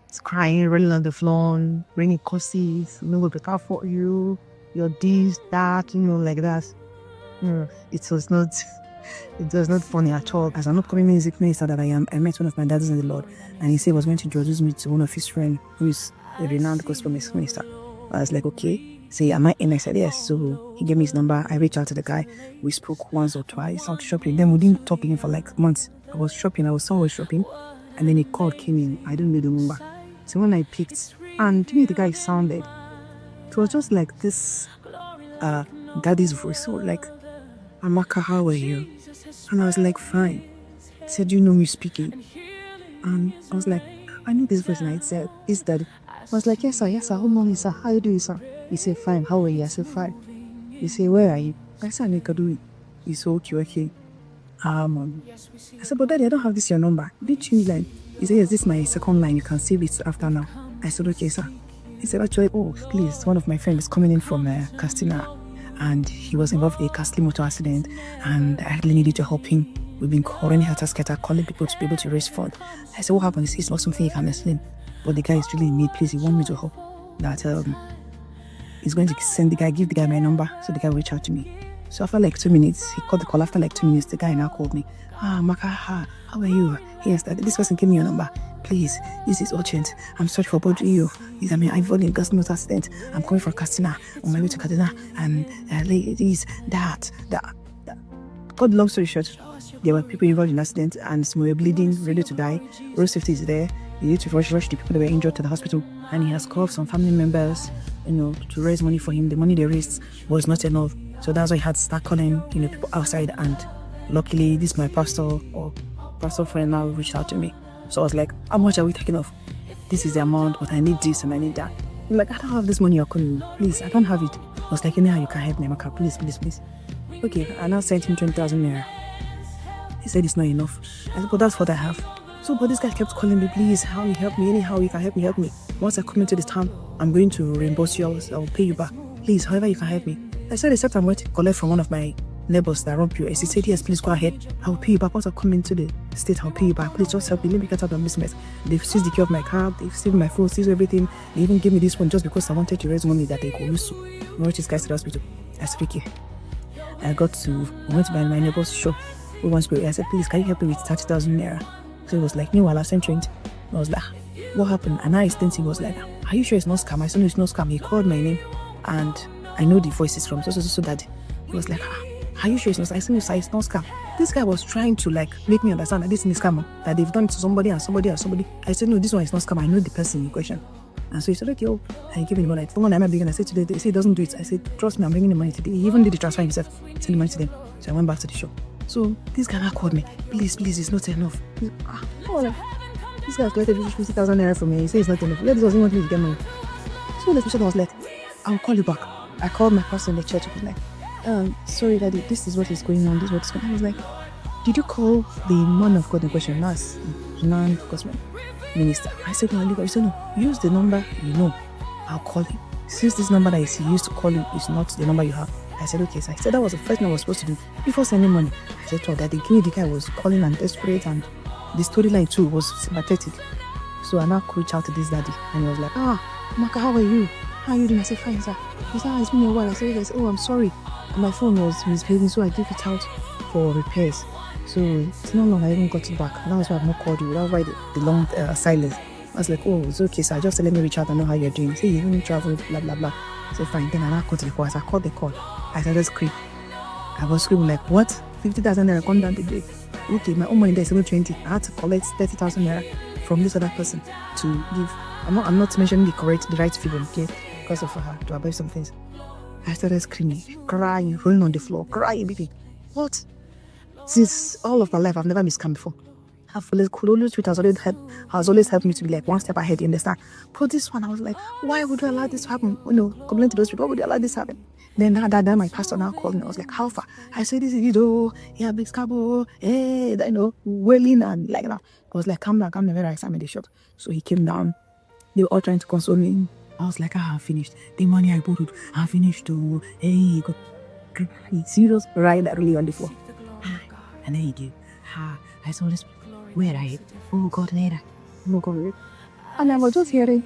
It's crying, rolling on the floor, bringing curses, we'll be careful for you, you're this, that, like that. It was not it was not funny at all. As an upcoming music minister that I am, I met one of my dads in the Lord, and he said he was going to introduce me to one of his friends who is a renowned gospel music minister. I was like, okay. Say, am I in? I said, yes. So he gave me his number. I reached out to the guy. We spoke once or twice out shopping. Then we didn't talk again for like months. I was somewhere shopping, and then a call came in. I didn't know the number. So when I picked, and the guy sounded, it was just like this daddy's voice. So like, Amaka, how are you? And I was like, fine. He said, do you know me speaking? And I was like, I know this voice. And I said, is daddy? I was like, yes sir, how morning sir, how you doing sir? He said, fine, how are you? I said, fine. He said, where are you? I said, Nikadu. He said, okay. I said, but daddy, I don't have this your number. Did you line? He said, yes, this is my second line. You can save it after now. I said, okay, sir. He said, actually, oh, please, one of my friends is coming in from Castina, and he was involved in a costly motor accident, and I really needed to help him. We've been calling Helter-Skelter, calling people to be able to raise funds. I said, what happened? He said, it's not something you can explain, but the guy is really in need. Please, he wants me to help. That he's going to give the guy my number, so the guy will reach out to me. So after like 2 minutes, he called the call. After like 2 minutes, the guy now called me. Maka, how are you? Yes, this person gave me your number. Please, this is urgent. I'm sorry for bothering you. I've fallen in a gas motor accident. I'm coming from Castina on my way to Kaduna, and this, that. Cut long story short, there were people involved in the accident, and some were bleeding, ready to die. Road safety is there. He needed to rush the people that were injured to the hospital, and he has called some family members, to raise money for him. The money they raised was not enough, so that's why he had to start calling, people outside. And luckily, this my pastor friend now reached out to me. So I was like, how much are we taking off? This is the amount, but I need this and I need that. I'm like, I don't have this money you're calling me. Please, I don't have it. I was like, anyhow, you can help me, Amaka. Please. Okay, I now sent him 20,000 naira. He said it's not enough. I said, but that's what I have. So, but this guy kept calling me, please, how you help me? Anyhow, you can help me. Once I come into this town, I'm going to reimburse you. I'll pay you back. Please, however you can help me. I said, except I'm going to collect from one of my neighbors that run POS. He said, yes, please go ahead. I'll pay you back. Once I come into the state, I'll pay you back. Please just help me. Let me get out of this mess. They've seized the key of my car. They've seized my phone, seized everything. They even gave me this one just because I wanted to raise money that they could use to rush this guy to the hospital. I said, okay. I went to my neighbor's shop. I said, please, can you help me with 30,000 naira? So he was like, no, I'll send 20. I was like, what happened? And I instantly was like, are you sure it's not scam? I said, no, it's not scam. He called my name, and I know the voice is from so that. He was like, are you sure it's not scam? I said, no, sir, it's not scam. This guy was trying to make me understand that this is scam, that they've done it to somebody. I said, no, this one is not scam. I know the person in question. And so he said, okay, I give him the money. The one I'm bringing, I said today, they say he doesn't do it. I said, trust me, I'm bringing the money today. He even did the transfer himself, send the money to them. So I went back to the shop. So this guy called me, please, it's not enough. This guy collected 50,000 naira from me. He said it's not enough. He doesn't want me to get money. So the person was like, I'll call you back. I called my pastor in the church. I was like, sorry, daddy, this is what is going on. This is what's going on. I was like, did you call the man of God in question? Nas, non-gospel minister. I said, no, he said, no, use the number you know. I'll call him. Since this number that he used to call him is not the number you have. I said, okay. So I said that was the first thing I was supposed to do before sending money. I said, oh, that the guy was calling and desperate, and the storyline too was sympathetic. So I now reached out to this daddy, and he was like, Maka, how are you? How are you doing? I said, fine, sir. He said, it's been a while. I said, oh, I'm sorry. My phone was misbehaving, so I gave it out for repairs. So it's not long I even got it back. That was why I've not called you. That was why the long silence. I was like, oh, it's okay, sir. Just let me reach out and know how you're doing. Say, you even traveled, blah, blah, blah. I said, fine. Then I now called the call. As I called the call, I started screaming. I was screaming like, what? 50,000 naira come down today. Okay, my own money there is 720. I had to collect 30,000 naira from this other person to give. I'm not mentioning the right figure, okay? Because of her, to avoid some things. I started screaming, crying, rolling on the floor, crying, baby. What? Since all of my life, I've never been scammed before. Kulolu Street has always helped me to be like one step ahead, you understand? But this one, I was like, why would you allow this to happen? Complain to those people, why would you allow this to happen? Then that my pastor now called me. I was like, how far? I said, this is yeah, big scabo, hey, wailing and like that. I was like, come down, very exam in the shop. So he came down. They were all trying to console me. I was like, I'm finished. The money I borrowed, I'm finished too. Hey, got serious right really on the floor. And then he did. I saw this. Where are you? Oh God, later. Oh God. and I was just hearing